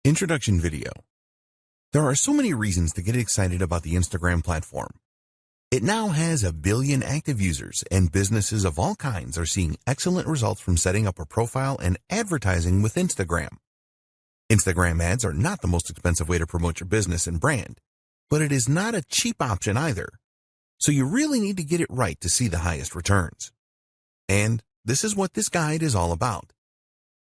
Introduction video. There are so many reasons to get excited about the Instagram platform. It now has 1 billion active users, and businesses of all kinds are seeing excellent results from setting up a profile and advertising with Instagram. Instagram ads are not the most expensive way to promote your business and brand, but it is not a cheap option either. So you really need to get it right to see the highest returns. And this is what this guide is all about.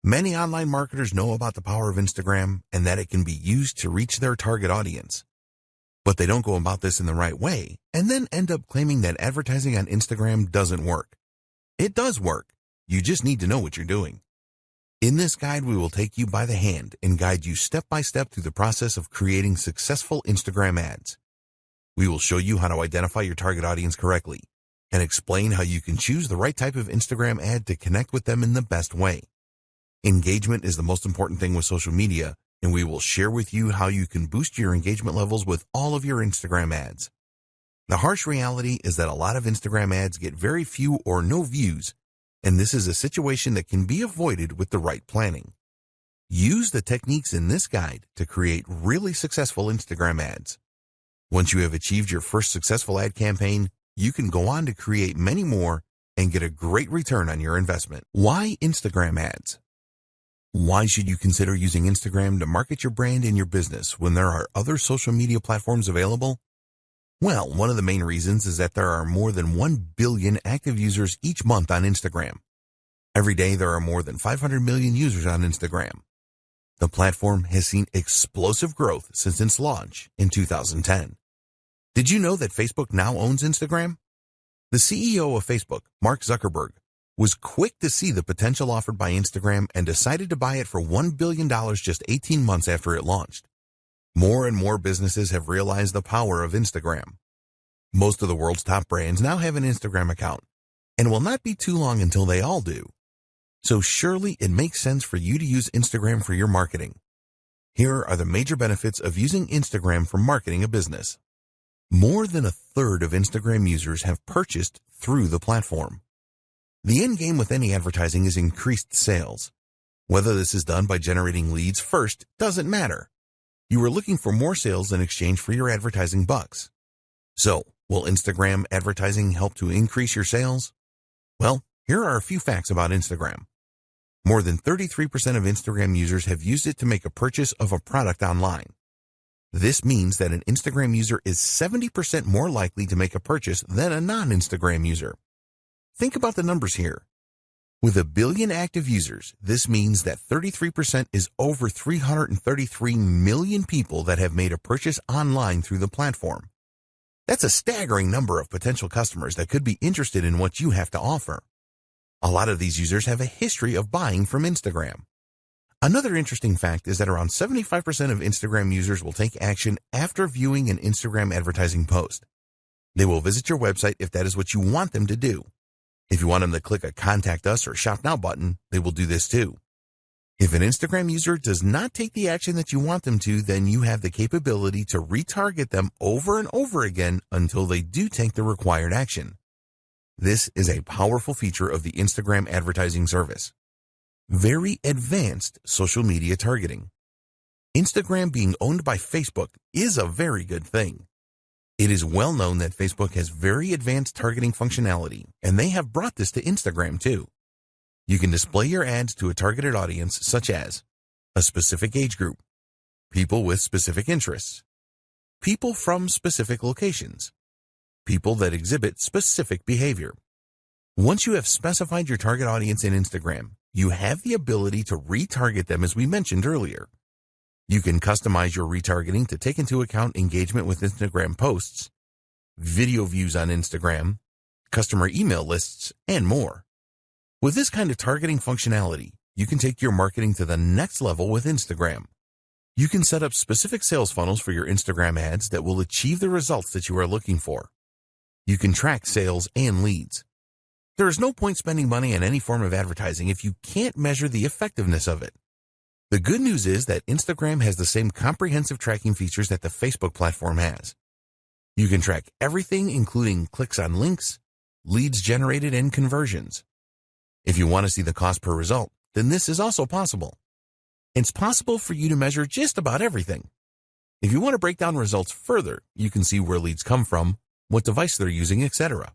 Many online marketers know about the power of Instagram and that it can be used to reach their target audience. But they don't go about this in the right way and then end up claiming that advertising on Instagram doesn't work. It does work. You just need to know what you're doing. In this guide, we will take you by the hand and guide you step by step through the process of creating successful Instagram ads. We will show you how to identify your target audience correctly and explain how you can choose the right type of Instagram ad to connect with them in the best way. Engagement is the most important thing with social media, and we will share with you how you can boost your engagement levels with all of your Instagram ads. The harsh reality is that a lot of Instagram ads get very few or no views, and this is a situation that can be avoided with the right planning. Use the techniques in this guide to create really successful Instagram ads. Once you have achieved your first successful ad campaign, you can go on to create many more and get a great return on your investment. Why Instagram ads? Why should you consider using Instagram to market your brand and your business when there are other social media platforms available? Well, one of the main reasons is that there are more than 1 billion active users each month on Instagram. Every day there are more than 500 million users on Instagram. The platform has seen explosive growth since its launch in 2010. Did you know that Facebook now owns Instagram? The CEO of Facebook, Mark Zuckerberg, was quick to see the potential offered by Instagram and decided to buy it for $1 billion just 18 months after it launched. More and more businesses have realized the power of Instagram. Most of the world's top brands now have an Instagram account, and it will not be too long until they all do. So surely it makes sense for you to use Instagram for your marketing. Here are the major benefits of using Instagram for marketing a business. More than 1/3 of Instagram users have purchased through the platform. The end game with any advertising is increased sales. Whether this is done by generating leads first doesn't matter. You are looking for more sales in exchange for your advertising bucks. So, will Instagram advertising help to increase your sales? Well, here are a few facts about Instagram. More than 33% of Instagram users have used it to make a purchase of a product online. This means that an Instagram user is 70% more likely to make a purchase than a non-Instagram user. Think about the numbers here. With 1 billion active users, this means that 33% is over 333 million people that have made a purchase online through the platform. That's a staggering number of potential customers that could be interested in what you have to offer. A lot of these users have a history of buying from Instagram. Another interesting fact is that around 75% of Instagram users will take action after viewing an Instagram advertising post. They will visit your website if that is what you want them to do. If you want them to click a Contact Us or Shop Now button, they will do this too. If an Instagram user does not take the action that you want them to, then you have the capability to retarget them over and over again until they do take the required action. This is a powerful feature of the Instagram advertising service. Very advanced social media targeting. Instagram being owned by Facebook is a very good thing. It is well known that Facebook has very advanced targeting functionality, and they have brought this to Instagram too. You can display your ads to a targeted audience such as a specific age group, people with specific interests, people from specific locations, people that exhibit specific behavior. Once you have specified your target audience in Instagram, you have the ability to retarget them as we mentioned earlier. You can customize your retargeting to take into account engagement with Instagram posts, video views on Instagram, customer email lists, and more. With this kind of targeting functionality, you can take your marketing to the next level with Instagram. You can set up specific sales funnels for your Instagram ads that will achieve the results that you are looking for. You can track sales and leads. There is no point spending money on any form of advertising if you can't measure the effectiveness of it. The good news is that Instagram has the same comprehensive tracking features that the Facebook platform has. You can track everything, including clicks on links, leads generated, and conversions. If you want to see the cost per result, then this is also possible. It's possible for you to measure just about everything. If you want to break down results further, you can see where leads come from, what device they're using, etc.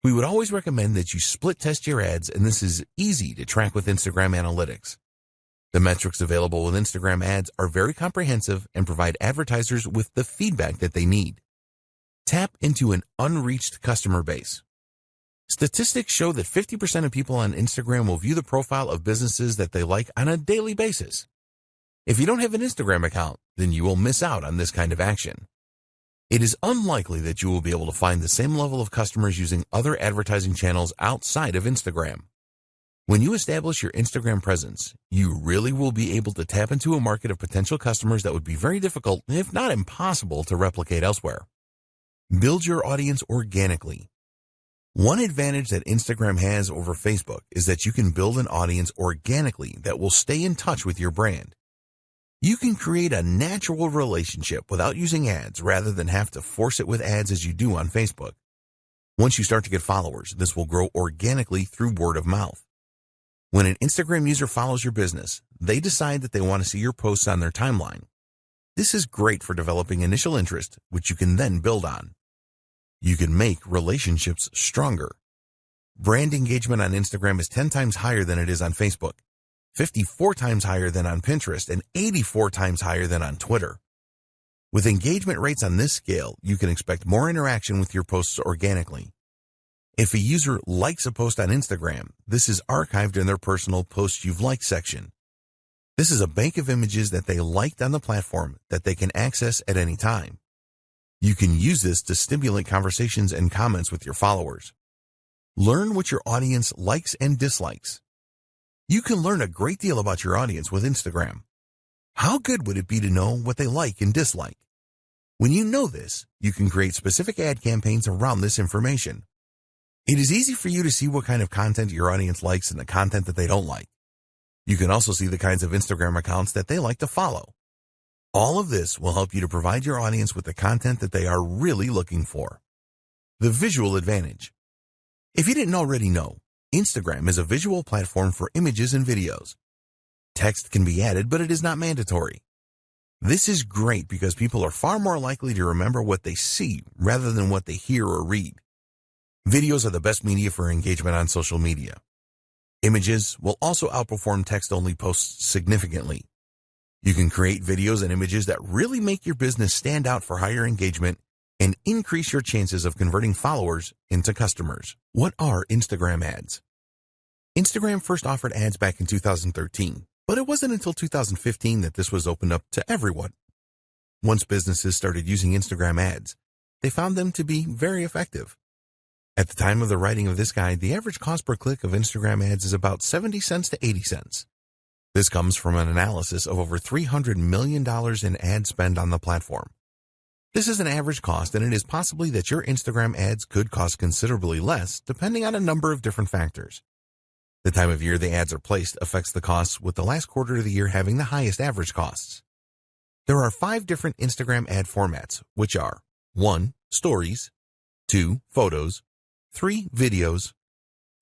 We would always recommend that you split test your ads, and this is easy to track with Instagram Analytics. The metrics available with Instagram ads are very comprehensive and provide advertisers with the feedback that they need. Tap into an unreached customer base. Statistics show that 50% of people on Instagram will view the profile of businesses that they like on a daily basis. If you don't have an Instagram account, then you will miss out on this kind of action. It is unlikely that you will be able to find the same level of customers using other advertising channels outside of Instagram. When you establish your Instagram presence, you really will be able to tap into a market of potential customers that would be very difficult, if not impossible, to replicate elsewhere. Build your audience organically. One advantage that Instagram has over Facebook is that you can build an audience organically that will stay in touch with your brand. You can create a natural relationship without using ads rather than have to force it with ads as you do on Facebook. Once you start to get followers, this will grow organically through word of mouth. When an Instagram user follows your business, they decide that they want to see your posts on their timeline. This is great for developing initial interest, which you can then build on. You can make relationships stronger. Brand engagement on Instagram is 10 times higher than it is on Facebook, 54 times higher than on Pinterest, and 84 times higher than on Twitter. With engagement rates on this scale, you can expect more interaction with your posts organically. If a user likes a post on Instagram, this is archived in their personal Posts You've Liked section. This is a bank of images that they liked on the platform that they can access at any time. You can use this to stimulate conversations and comments with your followers. Learn what your audience likes and dislikes. You can learn a great deal about your audience with Instagram. How good would it be to know what they like and dislike? When you know this, you can create specific ad campaigns around this information. It is easy for you to see what kind of content your audience likes and the content that they don't like. You can also see the kinds of Instagram accounts that they like to follow. All of this will help you to provide your audience with the content that they are really looking for. The visual advantage. If you didn't already know, Instagram is a visual platform for images and videos. Text can be added, but it is not mandatory. This is great because people are far more likely to remember what they see rather than what they hear or read. Videos are the best media for engagement on social media. Images will also outperform text-only posts significantly. You can create videos and images that really make your business stand out for higher engagement and increase your chances of converting followers into customers. What are Instagram ads? Instagram first offered ads back in 2013, but it wasn't until 2015 that this was opened up to everyone. Once businesses started using Instagram ads, they found them to be very effective. At the time of the writing of this guide, the average cost per click of Instagram ads is about 70 cents to 80 cents. This comes from an analysis of over $300 million in ad spend on the platform. This is an average cost, and it is possibly that your Instagram ads could cost considerably less, depending on a number of different factors. The time of year the ads are placed affects the costs, with the last quarter of the year having the highest average costs. There are 5 different Instagram ad formats, which are 1. Stories, 2. Photos, 3. Videos,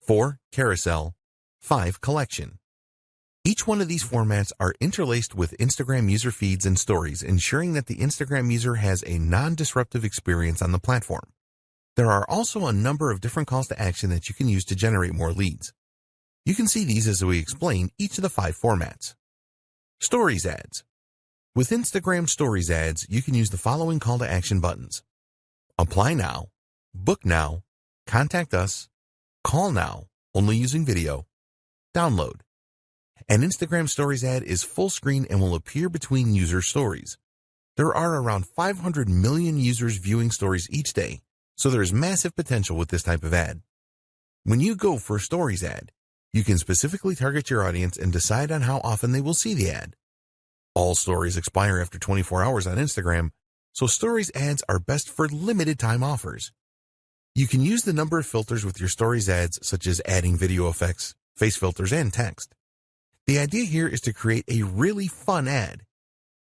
4. Carousel, 5. Collection. Each one of these formats are interlaced with Instagram user feeds and stories, ensuring that the Instagram user has a non-disruptive experience on the platform. There are also a number of different calls to action that you can use to generate more leads. You can see these as we explain each of the 5 formats. Stories ads. With Instagram Stories ads, you can use the following call to action buttons: Apply now, Book now, Contact us, Call now, only using video, Download. An Instagram Stories ad is full screen and will appear between user stories. There are around 500 million users viewing stories each day, so there is massive potential with this type of ad. When you go for a Stories ad, you can specifically target your audience and decide on how often they will see the ad. All stories expire after 24 hours on Instagram, so Stories ads are best for limited time offers. You can use the number of filters with your Stories ads, such as adding video effects, face filters, and text. The idea here is to create a really fun ad.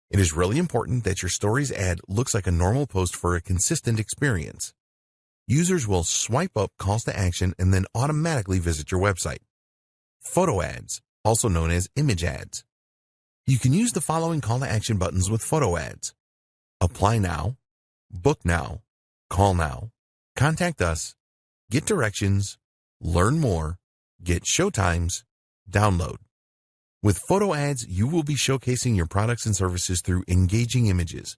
It is really important that your Stories ad looks like a normal post for a consistent experience. Users will swipe up calls to action and then automatically visit your website. Photo ads, also known as image ads. You can use the following call to action buttons with photo ads. Apply now, book now, call now, contact us, get directions, learn more, get showtimes, download. With photo ads, you will be showcasing your products and services through engaging images.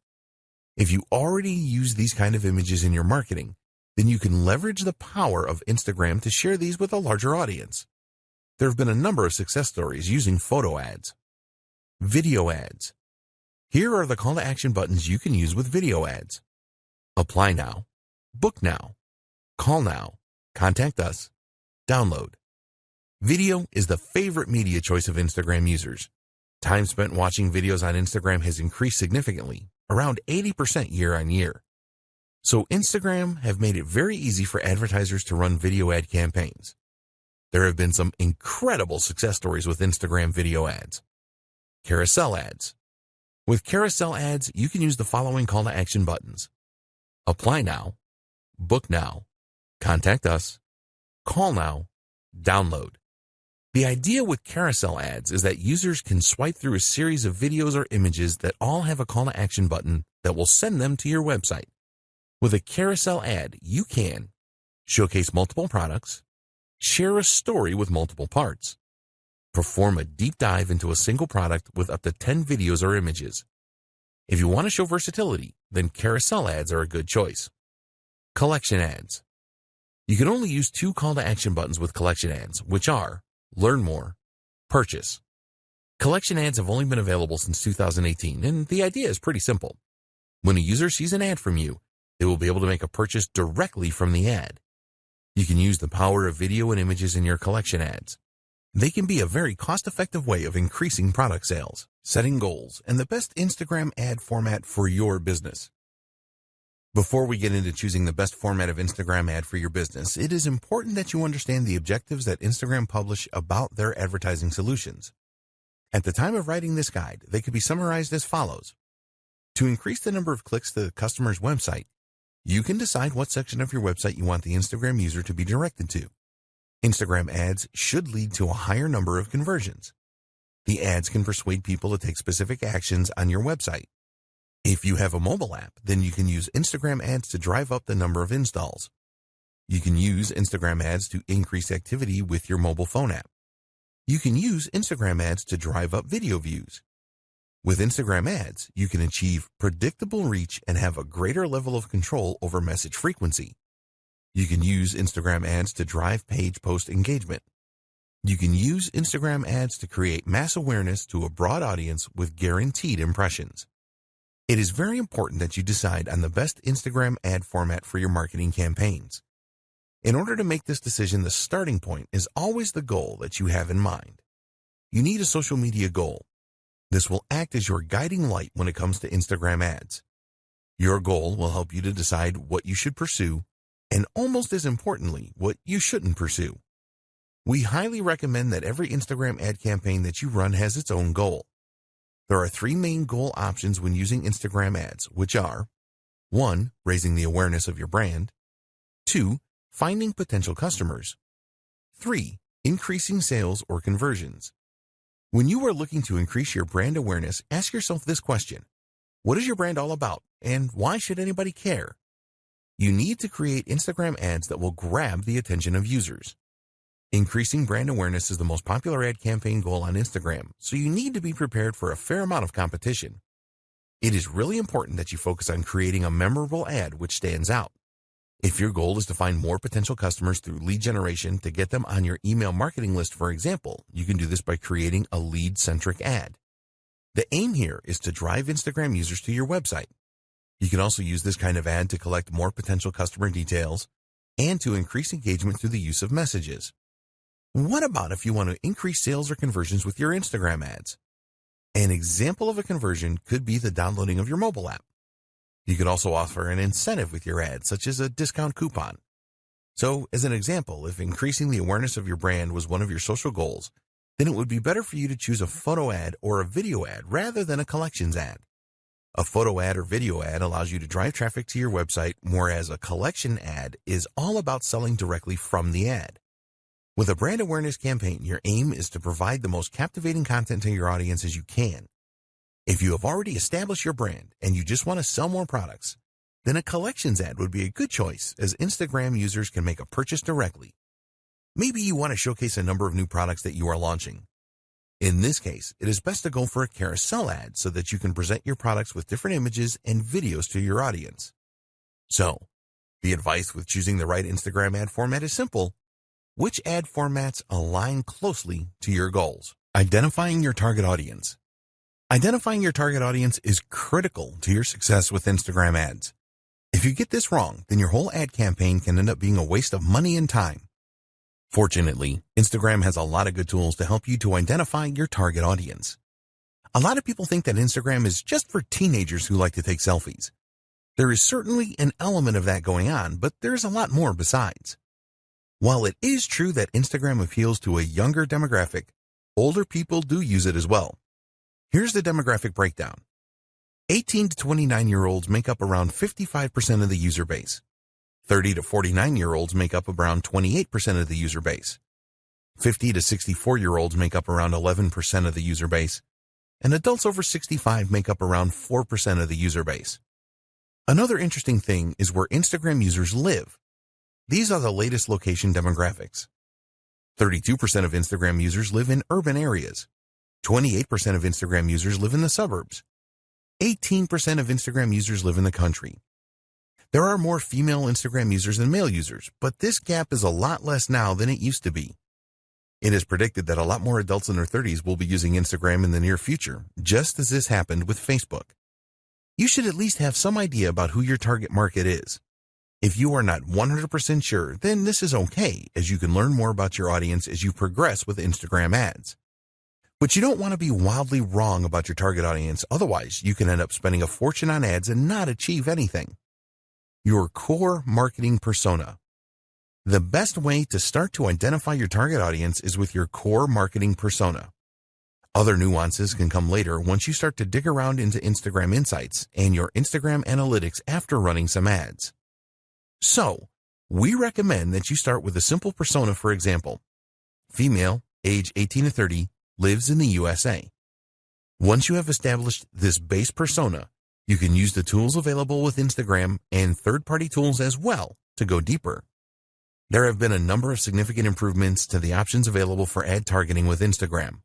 If you already use these kind of images in your marketing, then you can leverage the power of Instagram to share these with a larger audience. There have been a number of success stories using photo ads. Video ads. Here are the call to action buttons you can use with video ads. Apply now, book now, call now, contact us, download. Video is the favorite media choice of Instagram users. Time spent watching videos on Instagram has increased significantly, around 80% year on year. So Instagram have made it very easy for advertisers to run video ad campaigns. There have been some incredible success stories with Instagram video ads. Carousel ads. With carousel ads, you can use the following call to action buttons. Apply now, book now, contact us, call now, download. The idea with carousel ads is that users can swipe through a series of videos or images that all have a call to action button that will send them to your website. With a carousel ad, you can showcase multiple products, share a story with multiple parts, perform a deep dive into a single product with up to 10 videos or images. If you want to show versatility, then carousel ads are a good choice. Collection ads. You can only use two call to action buttons with collection ads, which are learn more, purchase. Collection ads have only been available since 2018, and the idea is pretty simple. When a user sees an ad from you, they will be able to make a purchase directly from the ad. You can use the power of video and images in your collection ads. They can be a very cost-effective way of increasing product sales, setting goals, and the best Instagram ad format for your business. Before we get into choosing the best format of Instagram ad for your business, it is important that you understand the objectives that Instagram publish about their advertising solutions. At the time of writing this guide, they could be summarized as follows. To increase the number of clicks to the customer's website, you can decide what section of your website you want the Instagram user to be directed to. Instagram ads should lead to a higher number of conversions. The ads can persuade people to take specific actions on your website. If you have a mobile app, then you can use Instagram ads to drive up the number of installs. You can use Instagram ads to increase activity with your mobile phone app. You can use Instagram ads to drive up video views. With Instagram ads, you can achieve predictable reach and have a greater level of control over message frequency. You can use Instagram ads to drive page post engagement. You can use Instagram ads to create mass awareness to a broad audience with guaranteed impressions. It is very important that you decide on the best Instagram ad format for your marketing campaigns. In order to make this decision, the starting point is always the goal that you have in mind. You need a social media goal. This will act as your guiding light when it comes to Instagram ads. Your goal will help you to decide what you should pursue, and almost as importantly, what you shouldn't pursue. We highly recommend that every Instagram ad campaign that you run has its own goal. There are three main goal options when using Instagram ads, which are 1. Raising the awareness of your brand. 2. Finding potential customers. 3. Increasing sales or conversions. When you are looking to increase your brand awareness, ask yourself this question. What is your brand all about, and why should anybody care? You need to create Instagram ads that will grab the attention of users. Increasing brand awareness is the most popular ad campaign goal on Instagram, so you need to be prepared for a fair amount of competition. It is really important that you focus on creating a memorable ad which stands out. If your goal is to find more potential customers through lead generation to get them on your email marketing list, for example, you can do this by creating a lead-centric ad. The aim here is to drive Instagram users to your website. You can also use this kind of ad to collect more potential customer details and to increase engagement through the use of messages. What about if you want to increase sales or conversions with your Instagram ads? An example of a conversion could be the downloading of your mobile app. You could also offer an incentive with your ad, such as a discount coupon. So, as an example, if increasing the awareness of your brand was one of your social goals, then it would be better for you to choose a photo ad or a video ad rather than a collections ad. A photo ad or video ad allows you to drive traffic to your website, whereas a collection ad is all about selling directly from the ad. With a brand awareness campaign, your aim is to provide the most captivating content to your audience as you can. If you have already established your brand and you just want to sell more products, then a collections ad would be a good choice, as Instagram users can make a purchase directly. Maybe you want to showcase a number of new products that you are launching. In this case, it is best to go for a carousel ad so that you can present your products with different images and videos to your audience. So, the advice with choosing the right Instagram ad format is simple. Which ad formats align closely to your goals? Identifying your target audience. Identifying your target audience is critical to your success with Instagram ads. If you get this wrong, then your whole ad campaign can end up being a waste of money and time. Fortunately, Instagram has a lot of good tools to help you to identify your target audience. A lot of people think that Instagram is just for teenagers who like to take selfies. There is certainly an element of that going on, but there's a lot more besides. While it is true that Instagram appeals to a younger demographic, older people do use it as well. Here's the demographic breakdown. 18 to 29-year-olds make up around 55% of the user base. 30 to 49-year-olds make up around 28% of the user base. 50 to 64-year-olds make up around 11% of the user base. And adults over 65 make up around 4% of the user base. Another interesting thing is where Instagram users live. These are the latest location demographics. 32% of Instagram users live in urban areas. 28% of Instagram users live in the suburbs. 18% of Instagram users live in the country. There are more female Instagram users than male users, but this gap is a lot less now than it used to be. It is predicted that a lot more adults in their 30s will be using Instagram in the near future, just as this happened with Facebook. You should at least have some idea about who your target market is. If you are not 100% sure, then this is okay, as you can learn more about your audience as you progress with Instagram ads. But you don't want to be wildly wrong about your target audience, otherwise you can end up spending a fortune on ads and not achieve anything. Your core marketing persona. The best way to start to identify your target audience is with your core marketing persona. Other nuances can come later once you start to dig around into Instagram Insights and your Instagram Analytics after running some ads. So, we recommend that you start with a simple persona. For example, female, age 18 to 30, lives in the USA. Once you have established this base persona, you can use the tools available with Instagram and third-party tools as well to go deeper. There have been a number of significant improvements to the options available for ad targeting with Instagram.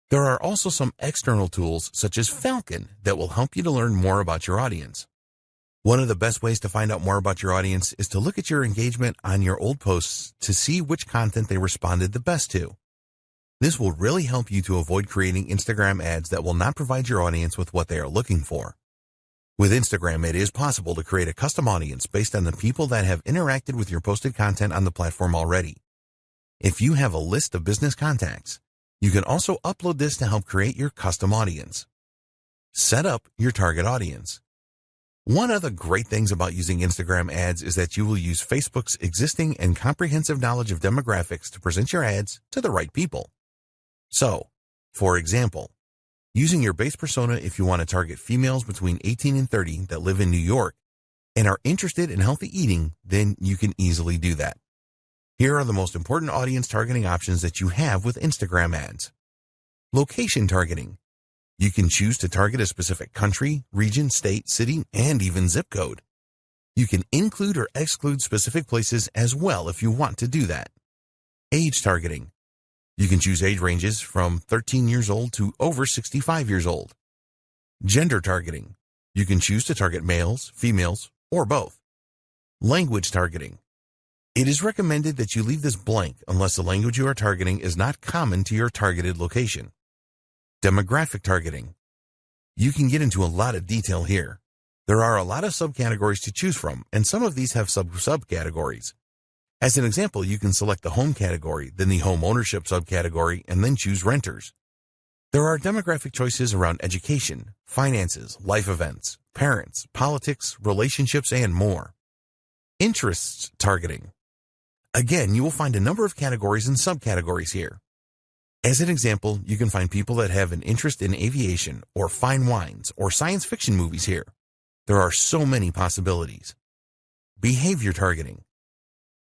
There are also some external tools such as Falcon that will help you to learn more about your audience. One of the best ways to find out more about your audience is to look at your engagement on your old posts to see which content they responded the best to. This will really help you to avoid creating Instagram ads that will not provide your audience with what they are looking for. With Instagram, it is possible to create a custom audience based on the people that have interacted with your posted content on the platform already. If you have a list of business contacts, you can also upload this to help create your custom audience. Set up your target audience. One of the great things about using Instagram ads is that you will use Facebook's existing and comprehensive knowledge of demographics to present your ads to the right people. So, for example, using your base persona if you want to target females between 18 and 30 that live in New York and are interested in healthy eating, then you can easily do that. Here are the most important audience targeting options that you have with Instagram ads. Location targeting. You can choose to target a specific country, region, state, city, and even zip code. You can include or exclude specific places as well if you want to do that. Age targeting. You can choose age ranges from 13 years old to over 65 years old. Gender targeting. You can choose to target males, females, or both. Language targeting. It is recommended that you leave this blank unless the language you are targeting is not common to your targeted location. Demographic targeting. You can get into a lot of detail here. There are a lot of subcategories to choose from, and some of these have subcategories. As an example, you can select the home category, then the home ownership subcategory, and then choose renters. There are demographic choices around education, finances, life events, parents, politics, relationships, and more. Interests targeting. Again, you will find a number of categories and subcategories here. As an example, you can find people that have an interest in aviation or fine wines or science fiction movies here. There are so many possibilities. Behavior targeting.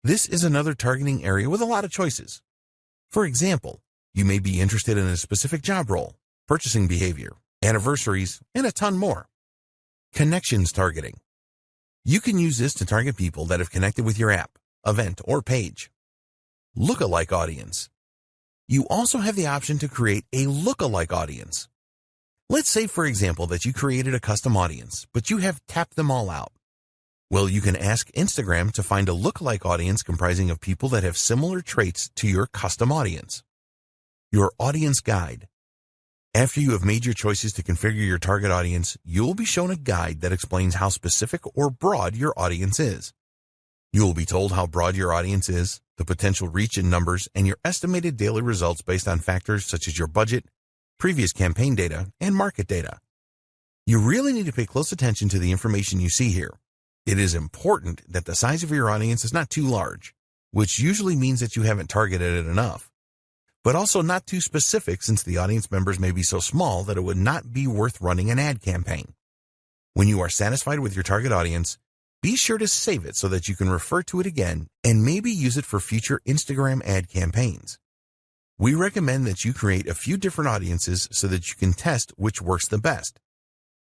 This is another targeting area with a lot of choices. For example, you may be interested in a specific job role, purchasing behavior, anniversaries, and a ton more. Connections targeting. You can use this to target people that have connected with your app, event, or page. Lookalike audience. You also have the option to create a lookalike audience. Let's say, for example, that you created a custom audience, but you have tapped them all out. Well, you can ask Instagram to find a lookalike audience comprising of people that have similar traits to your custom audience. Your audience guide. After you have made your choices to configure your target audience, you will be shown a guide that explains how specific or broad your audience is. You will be told how broad your audience is, the potential reach in numbers, and your estimated daily results based on factors such as your budget, previous campaign data, and market data. You really need to pay close attention to the information you see here. It is important that the size of your audience is not too large, which usually means that you haven't targeted it enough, but also not too specific since the audience members may be so small that it would not be worth running an ad campaign. When you are satisfied with your target audience, be sure to save it so that you can refer to it again and maybe use it for future Instagram ad campaigns. We recommend that you create a few different audiences so that you can test which works the best.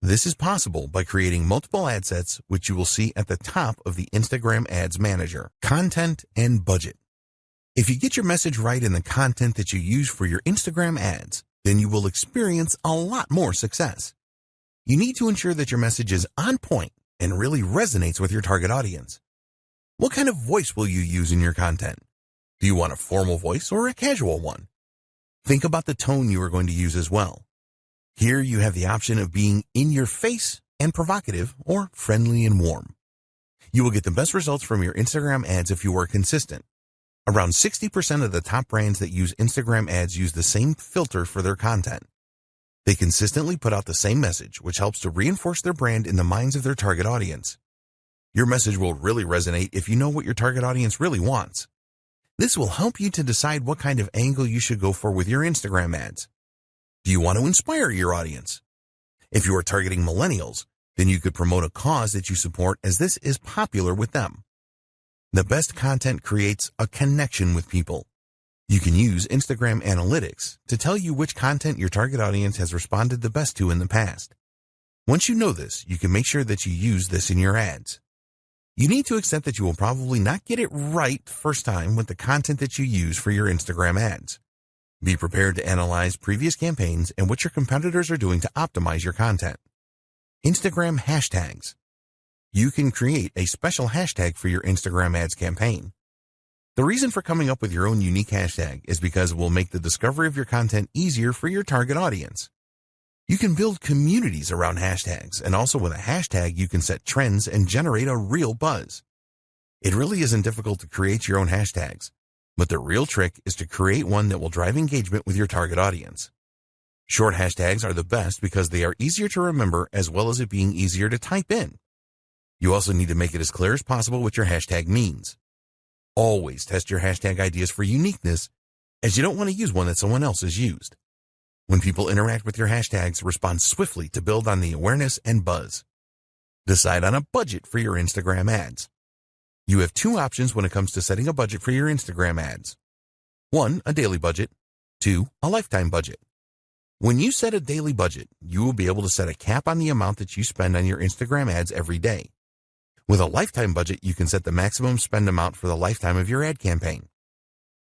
This is possible by creating multiple ad sets, which you will see at the top of the Instagram Ads Manager. Content and budget. If you get your message right in the content that you use for your Instagram ads, then you will experience a lot more success. You need to ensure that your message is on point and really resonates with your target audience. What kind of voice will you use in your content? Do you want a formal voice or a casual one? Think about the tone you are going to use as well. Here you have the option of being in your face and provocative or friendly and warm. You will get the best results from your Instagram ads if you are consistent. Around 60% of the top brands that use Instagram ads use the same filter for their content. They consistently put out the same message, which helps to reinforce their brand in the minds of their target audience. Your message will really resonate if you know what your target audience really wants. This will help you to decide what kind of angle you should go for with your Instagram ads. Do you want to inspire your audience? If you are targeting millennials, then you could promote a cause that you support as this is popular with them. The best content creates a connection with people. You can use Instagram Analytics to tell you which content your target audience has responded the best to in the past. Once you know this, you can make sure that you use this in your ads. You need to accept that you will probably not get it right first time with the content that you use for your Instagram ads. Be prepared to analyze previous campaigns and what your competitors are doing to optimize your content. Instagram hashtags. You can create a special hashtag for your Instagram ads campaign. The reason for coming up with your own unique hashtag is because it will make the discovery of your content easier for your target audience. You can build communities around hashtags, and also with a hashtag you can set trends and generate a real buzz. It really isn't difficult to create your own hashtags, but the real trick is to create one that will drive engagement with your target audience. Short hashtags are the best because they are easier to remember as well as it being easier to type in. You also need to make it as clear as possible what your hashtag means. Always test your hashtag ideas for uniqueness, as you don't want to use one that someone else has used. When people interact with your hashtags, respond swiftly to build on the awareness and buzz. Decide on a budget for your Instagram ads. You have two options when it comes to setting a budget for your Instagram ads. 1, a daily budget. 2, a lifetime budget. When you set a daily budget, you will be able to set a cap on the amount that you spend on your Instagram ads every day. With a lifetime budget, you can set the maximum spend amount for the lifetime of your ad campaign.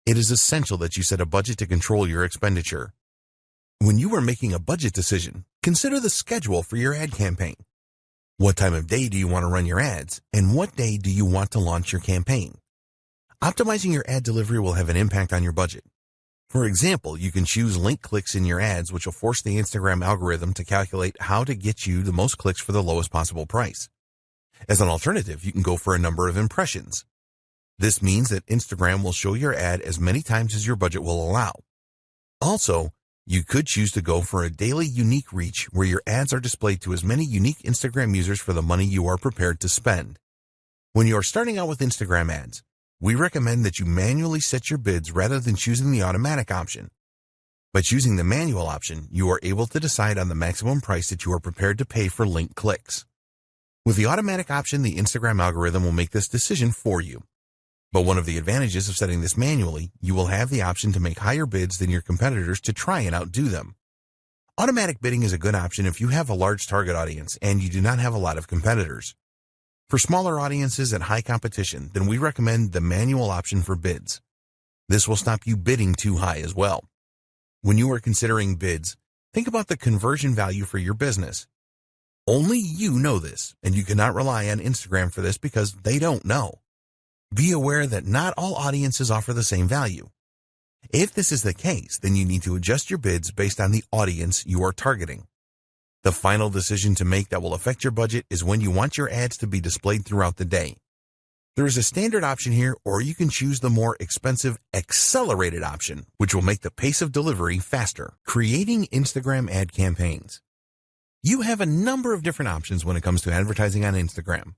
It is essential that you set a budget to control your expenditure. When you are making a budget decision, consider the schedule for your ad campaign. What time of day do you want to run your ads, and what day do you want to launch your campaign? Optimizing your ad delivery will have an impact on your budget. For example, you can choose link clicks in your ads, which will force the Instagram algorithm to calculate how to get you the most clicks for the lowest possible price. As an alternative, you can go for a number of impressions. This means that Instagram will show your ad as many times as your budget will allow. Also, you could choose to go for a daily unique reach where your ads are displayed to as many unique Instagram users for the money you are prepared to spend. When you are starting out with Instagram ads, we recommend that you manually set your bids rather than choosing the automatic option. By choosing the manual option, you are able to decide on the maximum price that you are prepared to pay for link clicks. With the automatic option, the Instagram algorithm will make this decision for you. But one of the advantages of setting this manually, you will have the option to make higher bids than your competitors to try and outdo them. Automatic bidding is a good option if you have a large target audience and you do not have a lot of competitors. For smaller audiences and high competition, then we recommend the manual option for bids. This will stop you bidding too high as well. When you are considering bids, think about the conversion value for your business. Only you know this, and you cannot rely on Instagram for this because they don't know. Be aware that not all audiences offer the same value. If this is the case, then you need to adjust your bids based on the audience you are targeting. The final decision to make that will affect your budget is when you want your ads to be displayed throughout the day. There is a standard option here, or you can choose the more expensive accelerated option, which will make the pace of delivery faster. Creating Instagram ad campaigns. You have a number of different options when it comes to advertising on Instagram.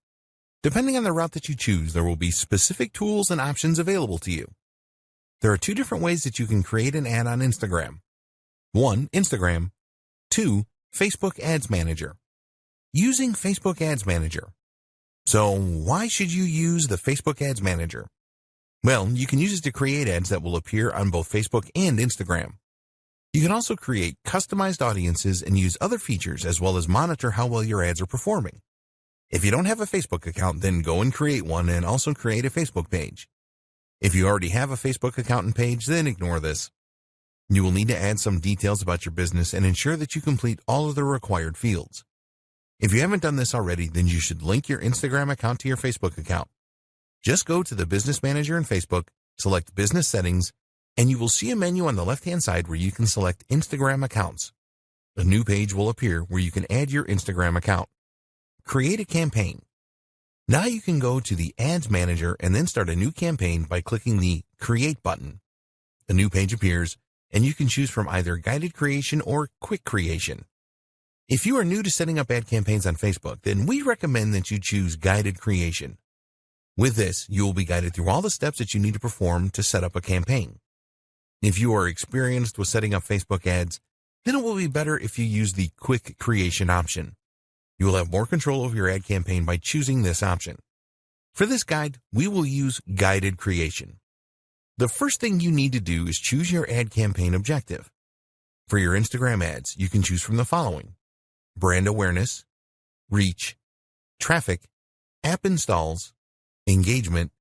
Depending on the route that you choose, there will be specific tools and options available to you. There are 2 different ways that you can create an ad on Instagram. 1. Instagram. 2. Facebook Ads Manager. Using Facebook Ads Manager. So why should you use the Facebook Ads Manager? Well, you can use it to create ads that will appear on both Facebook and Instagram. You can also create customized audiences and use other features as well as monitor how well your ads are performing. If you don't have a Facebook account, then go and create one and also create a Facebook page. If you already have a Facebook account and page, then ignore this. You will need to add some details about your business and ensure that you complete all of the required fields. If you haven't done this already, then you should link your Instagram account to your Facebook account. Just go to the Business Manager in Facebook, select Business Settings, and you will see a menu on the left-hand side where you can select Instagram accounts. A new page will appear where you can add your Instagram account. Create a campaign. Now you can go to the Ads Manager and then start a new campaign by clicking the Create button. A new page appears, and you can choose from either guided creation or quick creation. If you are new to setting up ad campaigns on Facebook, then we recommend that you choose guided creation. With this, you will be guided through all the steps that you need to perform to set up a campaign. If you are experienced with setting up Facebook ads, then it will be better if you use the quick creation option. You will have more control over your ad campaign by choosing this option. For this guide, we will use guided creation. The first thing you need to do is choose your ad campaign objective. For your Instagram ads, you can choose from the following: brand awareness, reach, traffic, app installs, engagement,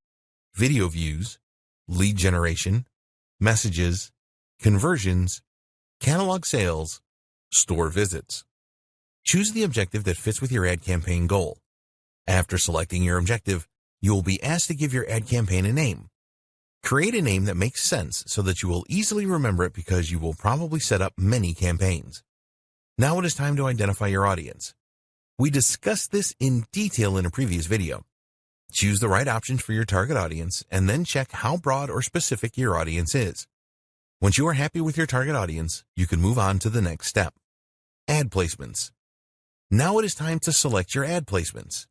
video views, lead generation, messages, conversions, catalog sales, store visits. Choose the objective that fits with your ad campaign goal. After selecting your objective, you will be asked to give your ad campaign a name. Create a name that makes sense so that you will easily remember it because you will probably set up many campaigns. Now it is time to identify your audience. We discussed this in detail in a previous video. Choose the right options for your target audience and then check how broad or specific your audience is. Once you are happy with your target audience, you can move on to the next step: ad placements. Now it is time to select your ad placements.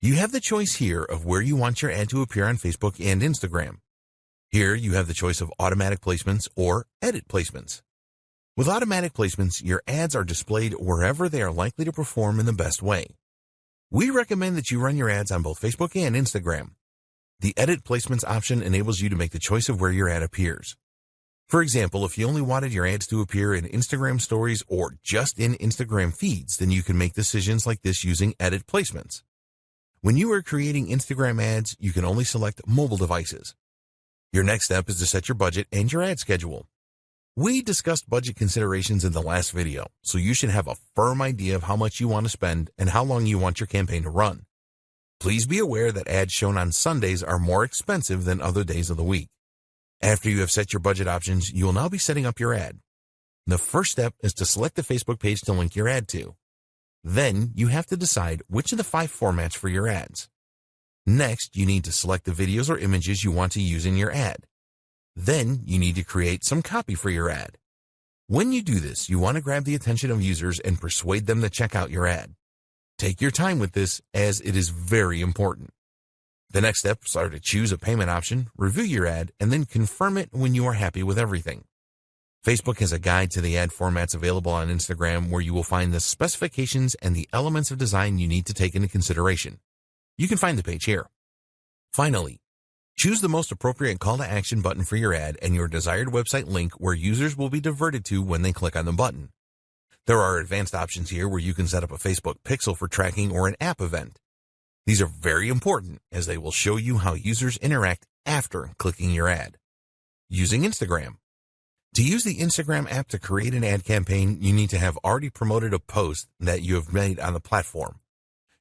You have the choice here of where you want your ad to appear on Facebook and Instagram. Here you have the choice of automatic placements or edit placements. With automatic placements, your ads are displayed wherever they are likely to perform in the best way. We recommend that you run your ads on both Facebook and Instagram. The edit placements option enables you to make the choice of where your ad appears. For example, if you only wanted your ads to appear in Instagram stories or just in Instagram feeds, then you can make decisions like this using edit placements. When you are creating Instagram ads, you can only select mobile devices. Your next step is to set your budget and your ad schedule. We discussed budget considerations in the last video, so you should have a firm idea of how much you want to spend and how long you want your campaign to run. Please be aware that ads shown on Sundays are more expensive than other days of the week. After you have set your budget options, you will now be setting up your ad. The first step is to select the Facebook page to link your ad to. Then you have to decide which of the 5 formats for your ads. Next, you need to select the videos or images you want to use in your ad. Then you need to create some copy for your ad. When you do this, you want to grab the attention of users and persuade them to check out your ad. Take your time with this, as it is very important. The next steps are to choose a payment option, review your ad, and then confirm it when you are happy with everything. Facebook has a guide to the ad formats available on Instagram where you will find the specifications and the elements of design you need to take into consideration. You can find the page here. Finally, choose the most appropriate call to action button for your ad and your desired website link where users will be diverted to when they click on the button. There are advanced options here where you can set up a Facebook pixel for tracking or an app event. These are very important as they will show you how users interact after clicking your ad. Using Instagram. To use the Instagram app to create an ad campaign, you need to have already promoted a post that you have made on the platform.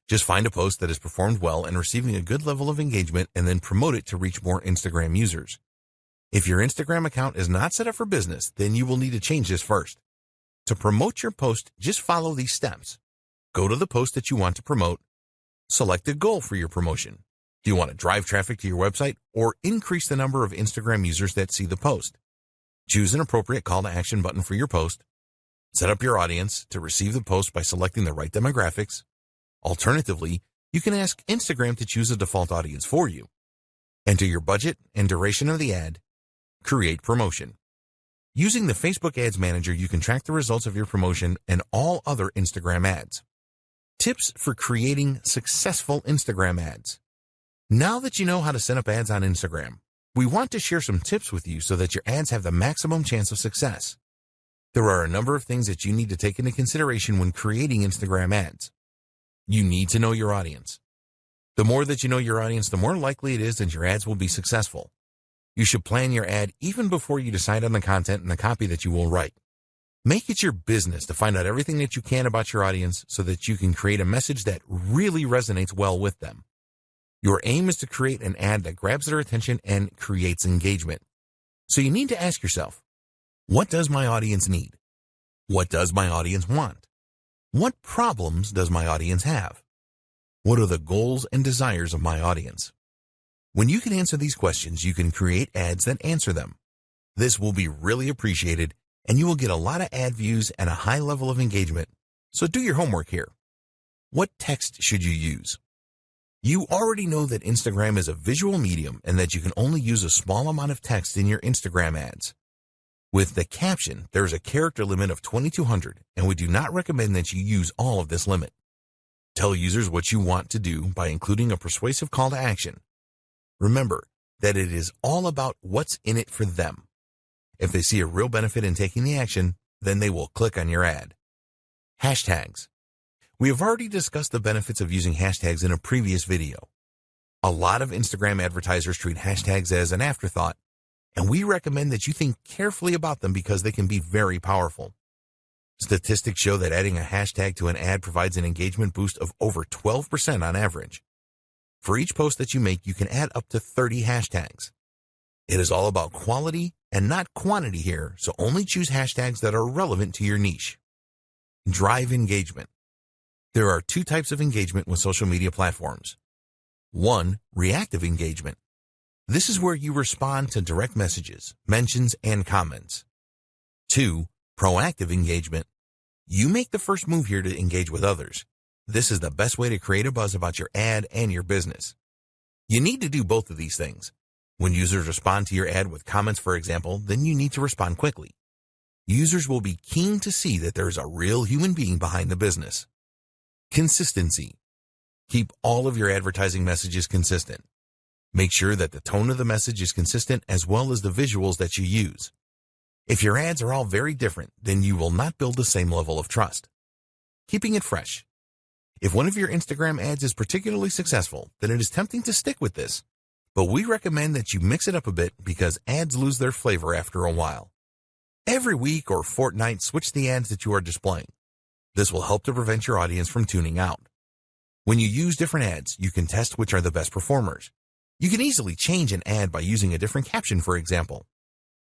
Just find a post that has performed well and receiving a good level of engagement and then promote it to reach more Instagram users. If your Instagram account is not set up for business, then you will need to change this first. To promote your post, just follow these steps. Go to the post that you want to promote. Select a goal for your promotion. Do you want to drive traffic to your website or increase the number of Instagram users that see the post? Choose an appropriate call to action button for your post. Set up your audience to receive the post by selecting the right demographics. Alternatively, you can ask Instagram to choose a default audience for you. Enter your budget and duration of the ad. Create promotion. Using the Facebook Ads Manager, you can track the results of your promotion and all other Instagram ads. Tips for creating successful Instagram ads. Now that you know how to set up ads on Instagram, we want to share some tips with you so that your ads have the maximum chance of success. There are a number of things that you need to take into consideration when creating Instagram ads. You need to know your audience. The more that you know your audience, the more likely it is that your ads will be successful. You should plan your ad even before you decide on the content and the copy that you will write. Make it your business to find out everything that you can about your audience so that you can create a message that really resonates well with them. Your aim is to create an ad that grabs their attention and creates engagement. So you need to ask yourself, what does my audience need? What does my audience want? What problems does my audience have? What are the goals and desires of my audience? When you can answer these questions, you can create ads that answer them. This will be really appreciated, and you will get a lot of ad views and a high level of engagement. So do your homework here. What text should you use? You already know that Instagram is a visual medium and that you can only use a small amount of text in your Instagram ads. With the caption, there is a character limit of 2,200, and we do not recommend that you use all of this limit. Tell users what you want to do by including a persuasive call to action. Remember that it is all about what's in it for them. If they see a real benefit in taking the action, then they will click on your ad. Hashtags. We have already discussed the benefits of using hashtags in a previous video. A lot of Instagram advertisers treat hashtags as an afterthought, and we recommend that you think carefully about them because they can be very powerful. Statistics show that adding a hashtag to an ad provides an engagement boost of over 12% on average. For each post that you make, you can add up to 30 hashtags. It is all about quality and not quantity here, so only choose hashtags that are relevant to your niche. Drive engagement. There are two types of engagement with social media platforms. 1. Reactive engagement. This is where you respond to direct messages, mentions, and comments. 2. Proactive engagement. You make the first move here to engage with others. This is the best way to create a buzz about your ad and your business. You need to do both of these things. When users respond to your ad with comments, for example, then you need to respond quickly. Users will be keen to see that there is a real human being behind the business. Consistency. Keep all of your advertising messages consistent. Make sure that the tone of the message is consistent as well as the visuals that you use. If your ads are all very different, then you will not build the same level of trust. Keeping it fresh. If one of your Instagram ads is particularly successful, then it is tempting to stick with this. But we recommend that you mix it up a bit because ads lose their flavor after a while. Every week or fortnight, switch the ads that you are displaying. This will help to prevent your audience from tuning out. When you use different ads, you can test which are the best performers. You can easily change an ad by using a different caption, for example.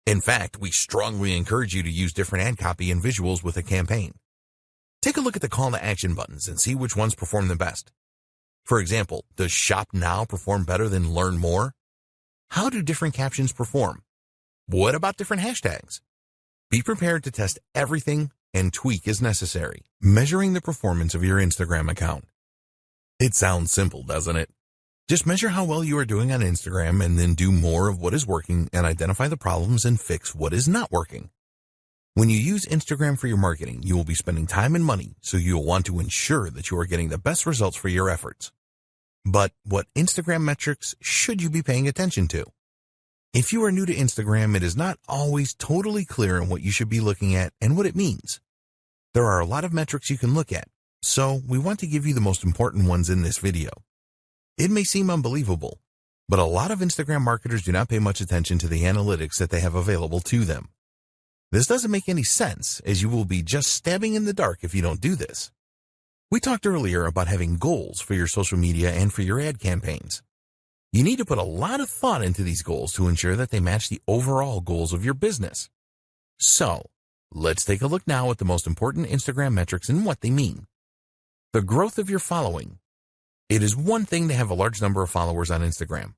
In fact, we strongly encourage you to use different ad copy and visuals with a campaign. Take a look at the call to action buttons and see which ones perform the best. For example, does Shop Now perform better than Learn More? How do different captions perform? What about different hashtags? Be prepared to test everything and tweak as necessary. Measuring the performance of your Instagram account. It sounds simple, doesn't it? Just measure how well you are doing on Instagram and then do more of what is working and identify the problems and fix what is not working. When you use Instagram for your marketing, you will be spending time and money, so you will want to ensure that you are getting the best results for your efforts. But what Instagram metrics should you be paying attention to? If you are new to Instagram, it is not always totally clear on what you should be looking at and what it means. There are a lot of metrics you can look at, so we want to give you the most important ones in this video. It may seem unbelievable, but a lot of Instagram marketers do not pay much attention to the analytics that they have available to them. This doesn't make any sense, as you will be just stabbing in the dark if you don't do this. We talked earlier about having goals for your social media and for your ad campaigns. You need to put a lot of thought into these goals to ensure that they match the overall goals of your business. So, let's take a look now at the most important Instagram metrics and what they mean. The growth of your following. It is one thing to have a large number of followers on Instagram,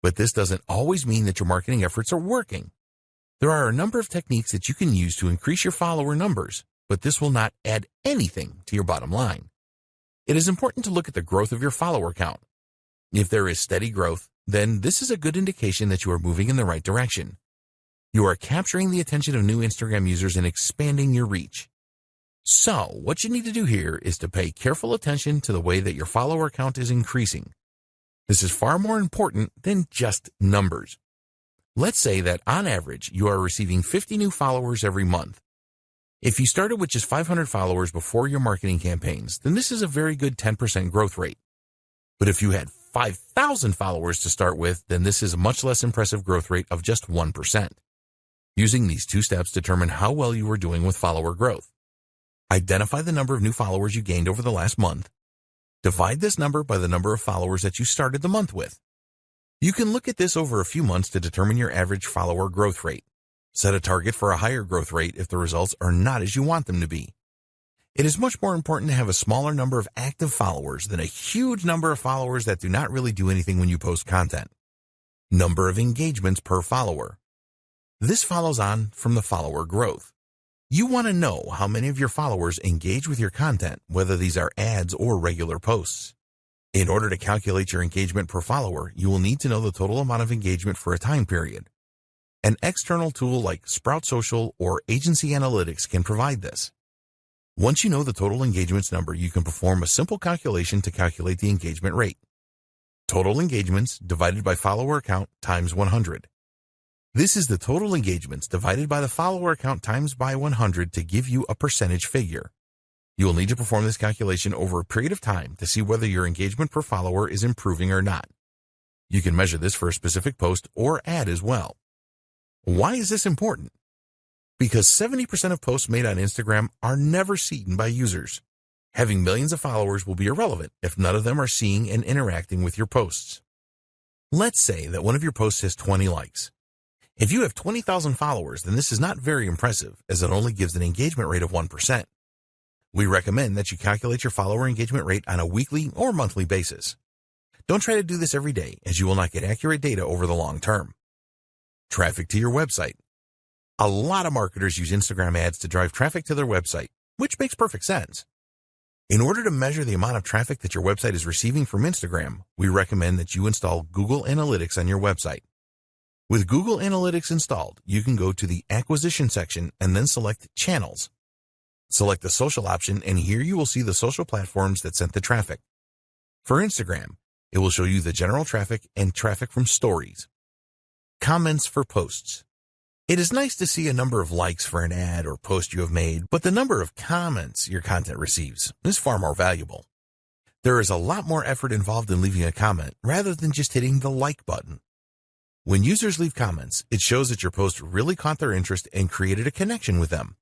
but this doesn't always mean that your marketing efforts are working. There are a number of techniques that you can use to increase your follower numbers, but this will not add anything to your bottom line. It is important to look at the growth of your follower count. If there is steady growth, then this is a good indication that you are moving in the right direction. You are capturing the attention of new Instagram users and expanding your reach. So, what you need to do here is to pay careful attention to the way that your follower count is increasing. This is far more important than just numbers. Let's say that on average, you are receiving 50 new followers every month. If you started with just 500 followers before your marketing campaigns, then this is a very good 10% growth rate. But if you had 5,000 followers to start with, then this is a much less impressive growth rate of just 1%. Using these two steps determine how well you are doing with follower growth. Identify the number of new followers you gained over the last month. Divide this number by the number of followers that you started the month with. You can look at this over a few months to determine your average follower growth rate. Set a target for a higher growth rate if the results are not as you want them to be. It is much more important to have a smaller number of active followers than a huge number of followers that do not really do anything when you post content. Number of engagements per follower. This follows on from the follower growth. You want to know how many of your followers engage with your content, whether these are ads or regular posts. In order to calculate your engagement per follower, you will need to know the total amount of engagement for a time period. An external tool like Sprout Social or Agency Analytics can provide this. Once you know the total engagements number, you can perform a simple calculation to calculate the engagement rate. Total engagements divided by follower count times 100. This is the total engagements divided by the follower count times by 100 to give you a percentage figure. You will need to perform this calculation over a period of time to see whether your engagement per follower is improving or not. You can measure this for a specific post or ad as well. Why is this important? Because 70% of posts made on Instagram are never seen by users. Having millions of followers will be irrelevant if none of them are seeing and interacting with your posts. Let's say that one of your posts has 20 likes. If you have 20,000 followers, then this is not very impressive, as it only gives an engagement rate of 1%. We recommend that you calculate your follower engagement rate on a weekly or monthly basis. Don't try to do this every day, as you will not get accurate data over the long term. Traffic to your website. A lot of marketers use Instagram ads to drive traffic to their website, which makes perfect sense. In order to measure the amount of traffic that your website is receiving from Instagram, we recommend that you install Google Analytics on your website. With Google Analytics installed, you can go to the Acquisition section and then select Channels. Select the Social option, and here you will see the social platforms that sent the traffic. For Instagram, it will show you the general traffic and traffic from stories. Comments for posts. It is nice to see a number of likes for an ad or post you have made, but the number of comments your content receives is far more valuable. There is a lot more effort involved in leaving a comment rather than just hitting the like button. When users leave comments, it shows that your post really caught their interest and created a connection with them.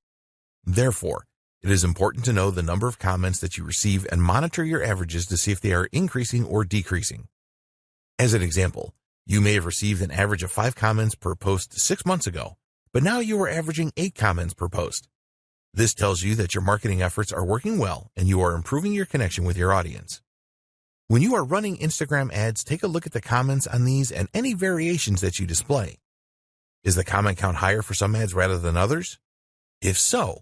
Therefore, it is important to know the number of comments that you receive and monitor your averages to see if they are increasing or decreasing. As an example, you may have received an average of 5 comments per post 6 months ago, but now you are averaging 8 comments per post. This tells you that your marketing efforts are working well and you are improving your connection with your audience. When you are running Instagram ads, take a look at the comments on these and any variations that you display. Is the comment count higher for some ads rather than others? If so,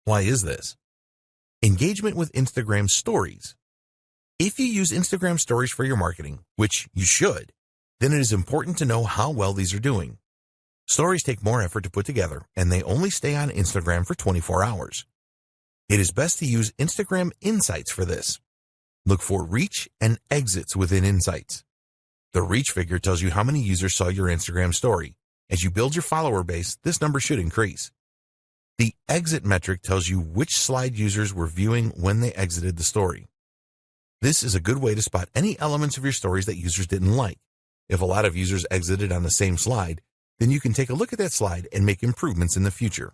why is this? Engagement with Instagram stories. If you use Instagram stories for your marketing, which you should, then it is important to know how well these are doing. Stories take more effort to put together, and they only stay on Instagram for 24 hours. It is best to use Instagram Insights for this. Look for reach and exits within Insights. The reach figure tells you how many users saw your Instagram story. As you build your follower base, this number should increase. The exit metric tells you which slide users were viewing when they exited the story. This is a good way to spot any elements of your stories that users didn't like. If a lot of users exited on the same slide, then you can take a look at that slide and make improvements in the future.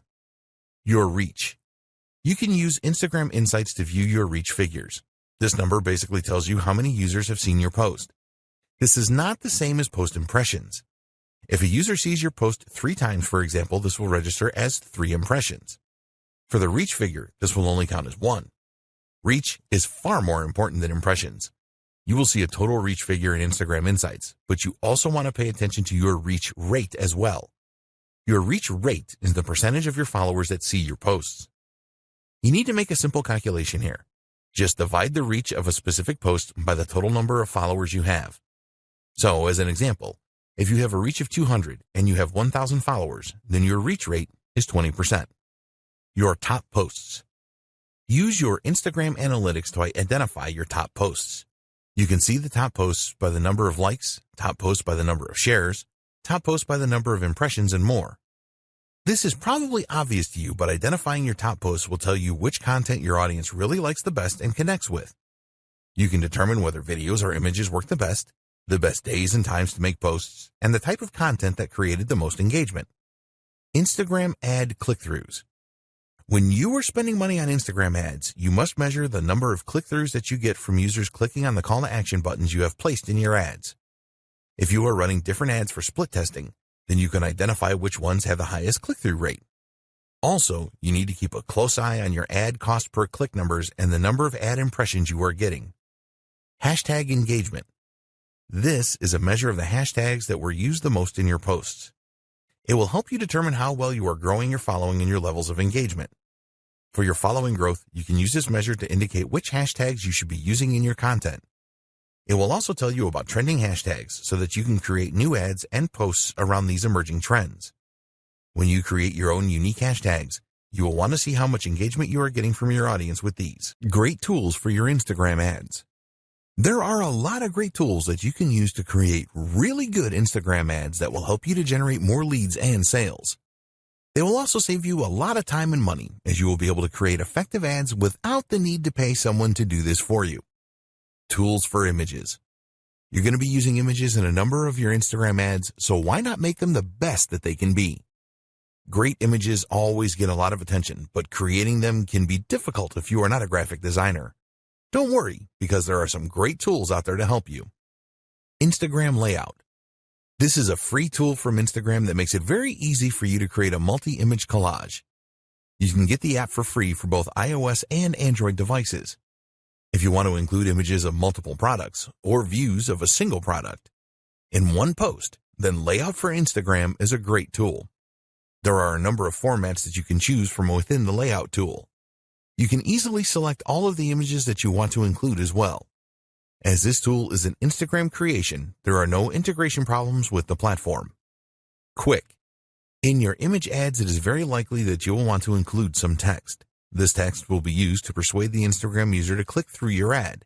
Your reach. You can use Instagram Insights to view your reach figures. This number basically tells you how many users have seen your post. This is not the same as post impressions. If a user sees your post 3 times, for example, this will register as 3 impressions. For the reach figure, this will only count as 1. Reach is far more important than impressions. You will see a total reach figure in Instagram Insights, but you also want to pay attention to your reach rate as well. Your reach rate is the percentage of your followers that see your posts. You need to make a simple calculation here. Just divide the reach of a specific post by the total number of followers you have. So, as an example, if you have a reach of 200 and you have 1,000 followers, then your reach rate is 20%. Your top posts. Use your Instagram analytics to identify your top posts. You can see the top posts by the number of likes, top posts by the number of shares, top posts by the number of impressions, and more. This is probably obvious to you, but identifying your top posts will tell you which content your audience really likes the best and connects with. You can determine whether videos or images work the best days and times to make posts, and the type of content that created the most engagement. Instagram ad click-throughs. When you are spending money on Instagram ads, you must measure the number of click-throughs that you get from users clicking on the call to action buttons you have placed in your ads. If you are running different ads for split testing, then you can identify which ones have the highest click-through rate. Also, you need to keep a close eye on your ad cost per click numbers and the number of ad impressions you are getting. Hashtag engagement. This is a measure of the hashtags that were used the most in your posts. It will help you determine how well you are growing your following and your levels of engagement. For your following growth, you can use this measure to indicate which hashtags you should be using in your content. It will also tell you about trending hashtags so that you can create new ads and posts around these emerging trends. When you create your own unique hashtags, you will want to see how much engagement you are getting from your audience with these. Great tools for your Instagram ads. There are a lot of great tools that you can use to create really good Instagram ads that will help you to generate more leads and sales. They will also save you a lot of time and money, as you will be able to create effective ads without the need to pay someone to do this for you. Tools for images. You're going to be using images in a number of your Instagram ads, so why not make them the best that they can be? Great images always get a lot of attention, but creating them can be difficult if you are not a graphic designer. Don't worry, because there are some great tools out there to help you. Instagram Layout. This is a free tool from Instagram that makes it very easy for you to create a multi-image collage. You can get the app for free for both iOS and Android devices. If you want to include images of multiple products or views of a single product in one post, then Layout for Instagram is a great tool. There are a number of formats that you can choose from within the Layout tool. You can easily select all of the images that you want to include as well. As this tool is an Instagram creation, there are no integration problems with the platform. Quick. In your image ads, it is very likely that you will want to include some text. This text will be used to persuade the Instagram user to click through your ad.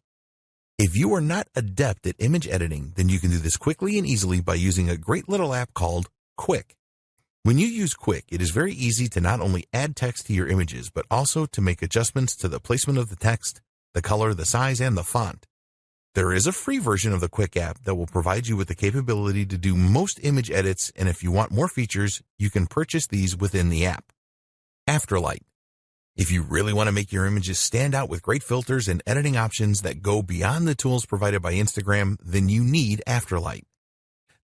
If you are not adept at image editing, then you can do this quickly and easily by using a great little app called Quick. When you use Quick, it is very easy to not only add text to your images, but also to make adjustments to the placement of the text, the color, the size, and the font. There is a free version of the Quick app that will provide you with the capability to do most image edits, and if you want more features, you can purchase these within the app. Afterlight. If you really want to make your images stand out with great filters and editing options that go beyond the tools provided by Instagram, then you need Afterlight.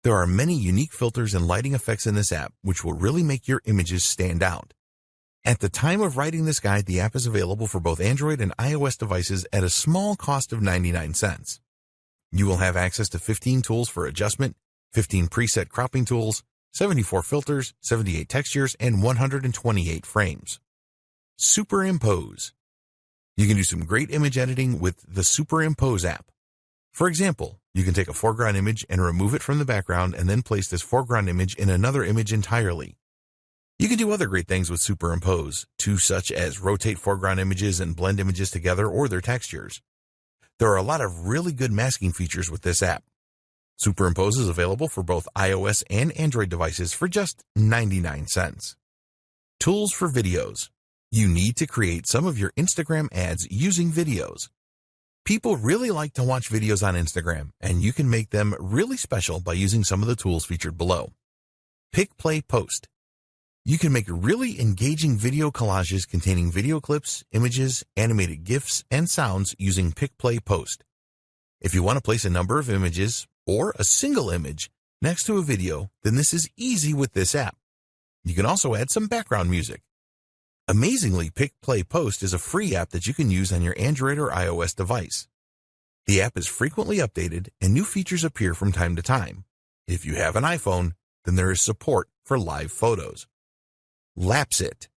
There are many unique filters and lighting effects in this app, which will really make your images stand out. At the time of writing this guide, the app is available for both Android and iOS devices at a small cost of 99 cents. You will have access to 15 tools for adjustment, 15 preset cropping tools, 74 filters, 78 textures, and 128 frames. Superimpose. You can do some great image editing with the Superimpose app. For example, you can take a foreground image and remove it from the background and then place this foreground image in another image entirely. You can do other great things with Superimpose, such as rotate foreground images and blend images together or their textures. There are a lot of really good masking features with this app. Superimpose is available for both iOS and Android devices for just 99 cents. Tools for videos. You need to create some of your Instagram ads using videos. People really like to watch videos on Instagram, and you can make them really special by using some of the tools featured below. Pick, play, post. You can make really engaging video collages containing video clips, images, animated GIFs, and sounds using Pick, Play, Post. If you want to place a number of images, or a single image, next to a video, then this is easy with this app. You can also add some background music. Amazingly, Pick, Play, Post is a free app that you can use on your Android or iOS device. The app is frequently updated and new features appear from time to time. If you have an iPhone, then there is support for live photos. Lapse It.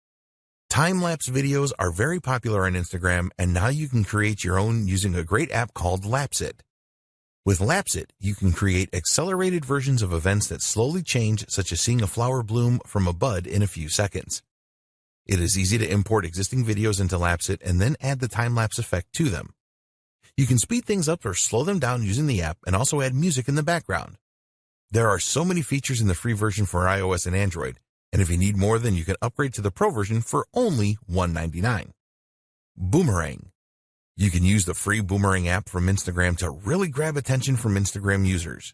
Time-lapse videos are very popular on Instagram, and now you can create your own using a great app called Lapse It. With Lapse It, you can create accelerated versions of events that slowly change, such as seeing a flower bloom from a bud in a few seconds. It is easy to import existing videos into Lapse It and then add the time-lapse effect to them. You can speed things up or slow them down using the app and also add music in the background. There are so many features in the free version for iOS and Android, and if you need more, then you can upgrade to the Pro version for only $1.99. Boomerang. You can use the free Boomerang app from Instagram to really grab attention from Instagram users.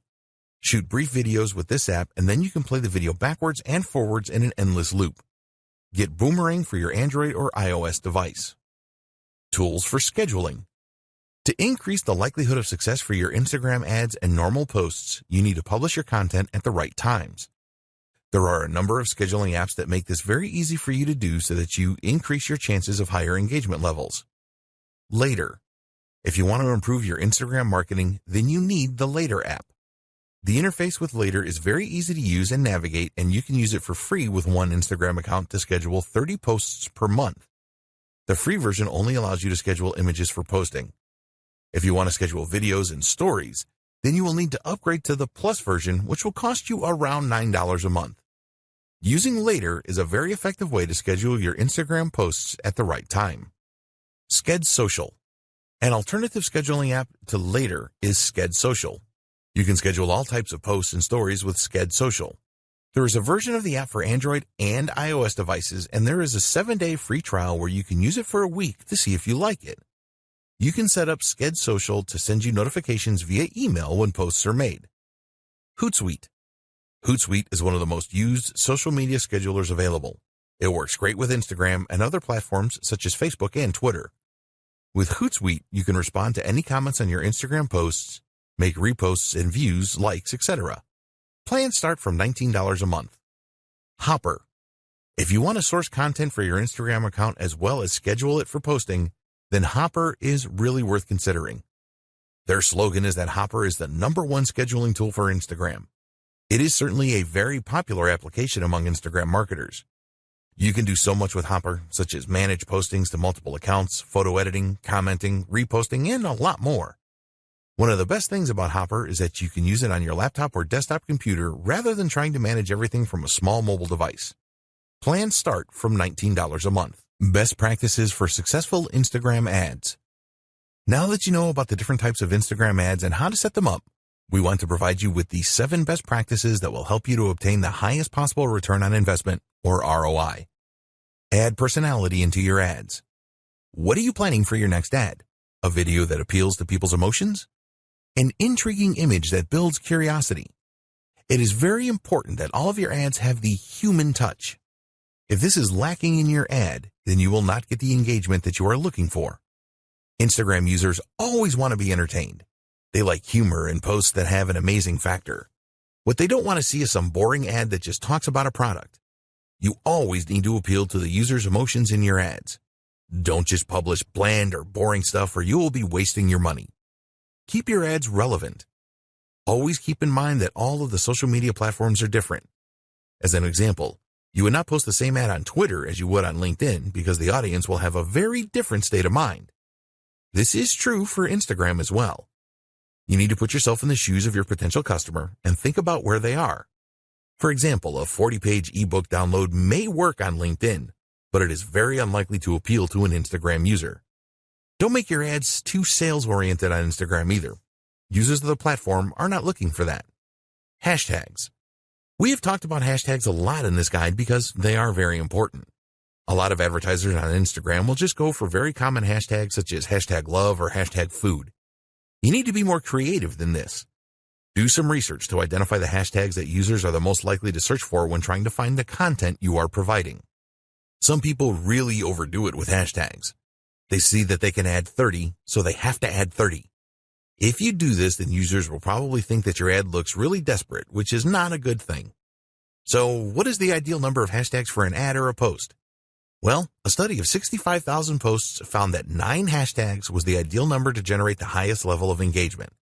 Shoot brief videos with this app, and then you can play the video backwards and forwards in an endless loop. Get Boomerang for your Android or iOS device. Tools for scheduling. To increase the likelihood of success for your Instagram ads and normal posts, you need to publish your content at the right times. There are a number of scheduling apps that make this very easy for you to do so that you increase your chances of higher engagement levels. Later. If you want to improve your Instagram marketing, then you need the Later app. The interface with Later is very easy to use and navigate, and you can use it for free with one Instagram account to schedule 30 posts per month. The free version only allows you to schedule images for posting. If you want to schedule videos and stories, then you will need to upgrade to the Plus version, which will cost you around $9 a month. Using Later is a very effective way to schedule your Instagram posts at the right time. Sked Social. An alternative scheduling app to Later is Sked Social. You can schedule all types of posts and stories with Sked Social. There is a version of the app for Android and iOS devices, and there is a 7-day free trial where you can use it for a week to see if you like it. You can set up Sked Social to send you notifications via email when posts are made. Hootsuite. Hootsuite is one of the most used social media schedulers available. It works great with Instagram and other platforms such as Facebook and Twitter. With Hootsuite, you can respond to any comments on your Instagram posts, make reposts and views, likes, etc. Plans start from $19 a month. Hopper. If you want to source content for your Instagram account as well as schedule it for posting, then Hopper is really worth considering. Their slogan is that Hopper is the #1 scheduling tool for Instagram. It is certainly a very popular application among Instagram marketers. You can do so much with Hopper, such as manage postings to multiple accounts, photo editing, commenting, reposting, and a lot more. One of the best things about Hopper is that you can use it on your laptop or desktop computer rather than trying to manage everything from a small mobile device. Plans start from $19 a month. Best practices for successful Instagram ads. Now that you know about the different types of Instagram ads and how to set them up, we want to provide you with the 7 best practices that will help you to obtain the highest possible return on investment, or ROI. Add personality into your ads. What are you planning for your next ad? A video that appeals to people's emotions? An intriguing image that builds curiosity? It is very important that all of your ads have the human touch. If this is lacking in your ad, then you will not get the engagement that you are looking for. Instagram users always want to be entertained. They like humor and posts that have an amazing factor. What they don't want to see is some boring ad that just talks about a product. You always need to appeal to the user's emotions in your ads. Don't just publish bland or boring stuff, or you will be wasting your money. Keep your ads relevant. Always keep in mind that all of the social media platforms are different. As an example, you would not post the same ad on Twitter as you would on LinkedIn because the audience will have a very different state of mind. This is true for Instagram as well. You need to put yourself in the shoes of your potential customer and think about where they are. For example, a 40-page ebook download may work on LinkedIn, but it is very unlikely to appeal to an Instagram user. Don't make your ads too sales-oriented on Instagram either. Users of the platform are not looking for that. Hashtags. We have talked about hashtags a lot in this guide because they are very important. A lot of advertisers on Instagram will just go for very common hashtags such as hashtag love or hashtag food. You need to be more creative than this. Do some research to identify the hashtags that users are the most likely to search for when trying to find the content you are providing. Some people really overdo it with hashtags. They see that they can add 30, so they have to add 30. If you do this, then users will probably think that your ad looks really desperate, which is not a good thing. So, what is the ideal number of hashtags for an ad or a post? Well, a study of 65,000 posts found that 9 hashtags was the ideal number to generate the highest level of engagement.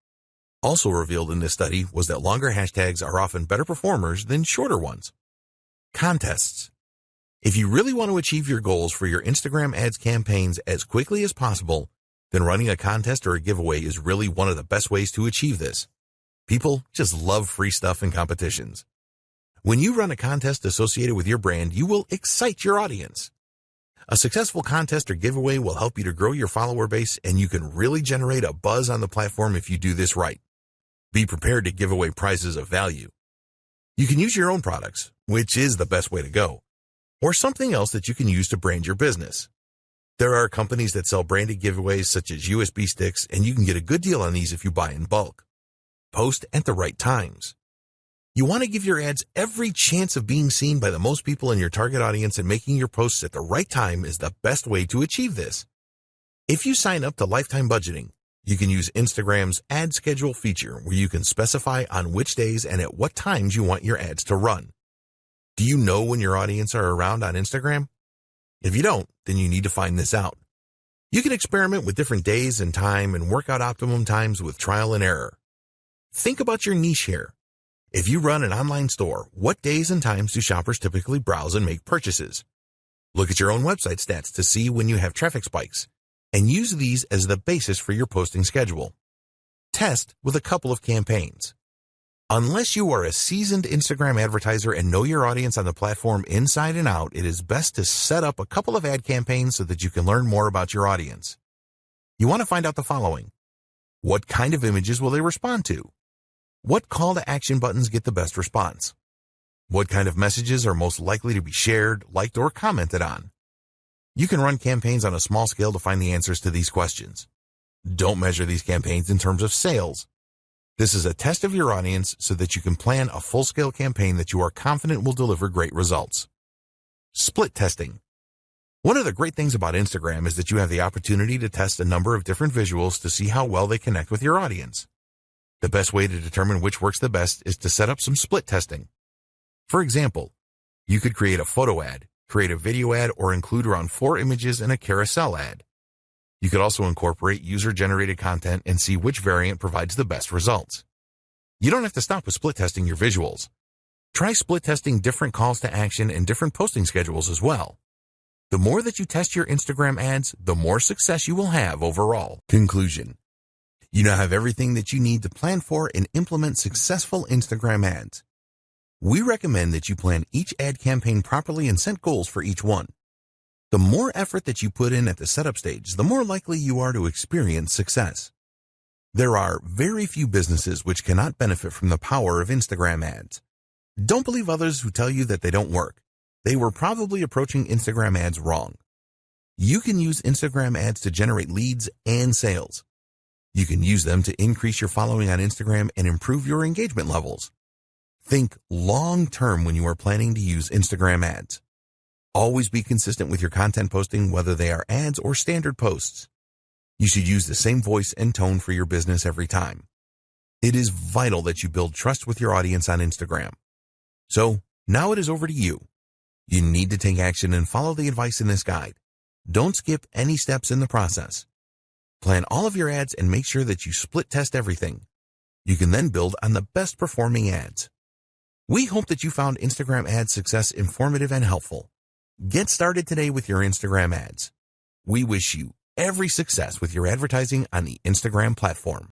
Also revealed in this study was that longer hashtags are often better performers than shorter ones. Contests. If you really want to achieve your goals for your Instagram ads campaigns as quickly as possible, then running a contest or a giveaway is really one of the best ways to achieve this. People just love free stuff and competitions. When you run a contest associated with your brand, you will excite your audience. A successful contest or giveaway will help you to grow your follower base, and you can really generate a buzz on the platform if you do this right. Be prepared to give away prizes of value. You can use your own products, which is the best way to go, or something else that you can use to brand your business. There are companies that sell branded giveaways such as USB sticks, and you can get a good deal on these if you buy in bulk. Post at the right times. You want to give your ads every chance of being seen by the most people in your target audience, and making your posts at the right time is the best way to achieve this. If you sign up to lifetime budgeting, you can use Instagram's ad schedule feature where you can specify on which days and at what times you want your ads to run. Do you know when your audience are around on Instagram? If you don't, then you need to find this out. You can experiment with different days and time and work out optimum times with trial and error. Think about your niche here. If you run an online store, what days and times do shoppers typically browse and make purchases? Look at your own website stats to see when you have traffic spikes, and use these as the basis for your posting schedule. Test with a couple of campaigns. Unless you are a seasoned Instagram advertiser and know your audience on the platform inside and out, it is best to set up a couple of ad campaigns so that you can learn more about your audience. You want to find out the following. What kind of images will they respond to? What call to action buttons get the best response? What kind of messages are most likely to be shared, liked, or commented on? You can run campaigns on a small scale to find the answers to these questions. Don't measure these campaigns in terms of sales. This is a test of your audience so that you can plan a full-scale campaign that you are confident will deliver great results. Split testing. One of the great things about Instagram is that you have the opportunity to test a number of different visuals to see how well they connect with your audience. The best way to determine which works the best is to set up some split testing. For example, you could create a photo ad, create a video ad, or include around 4 images in a carousel ad. You could also incorporate user-generated content and see which variant provides the best results. You don't have to stop with split testing your visuals. Try split testing different calls to action and different posting schedules as well. The more that you test your Instagram ads, the more success you will have overall. Conclusion. You now have everything that you need to plan for and implement successful Instagram ads. We recommend that you plan each ad campaign properly and set goals for each one. The more effort that you put in at the setup stage, the more likely you are to experience success. There are very few businesses which cannot benefit from the power of Instagram ads. Don't believe others who tell you that they don't work. They were probably approaching Instagram ads wrong. You can use Instagram ads to generate leads and sales. You can use them to increase your following on Instagram and improve your engagement levels. Think long-term when you are planning to use Instagram ads. Always be consistent with your content posting, whether they are ads or standard posts. You should use the same voice and tone for your business every time. It is vital that you build trust with your audience on Instagram. So, now it is over to you. You need to take action and follow the advice in this guide. Don't skip any steps in the process. Plan all of your ads and make sure that you split test everything. You can then build on the best performing ads. We hope that you found Instagram ad success informative and helpful. Get started today with your Instagram ads. We wish you every success with your advertising on the Instagram platform.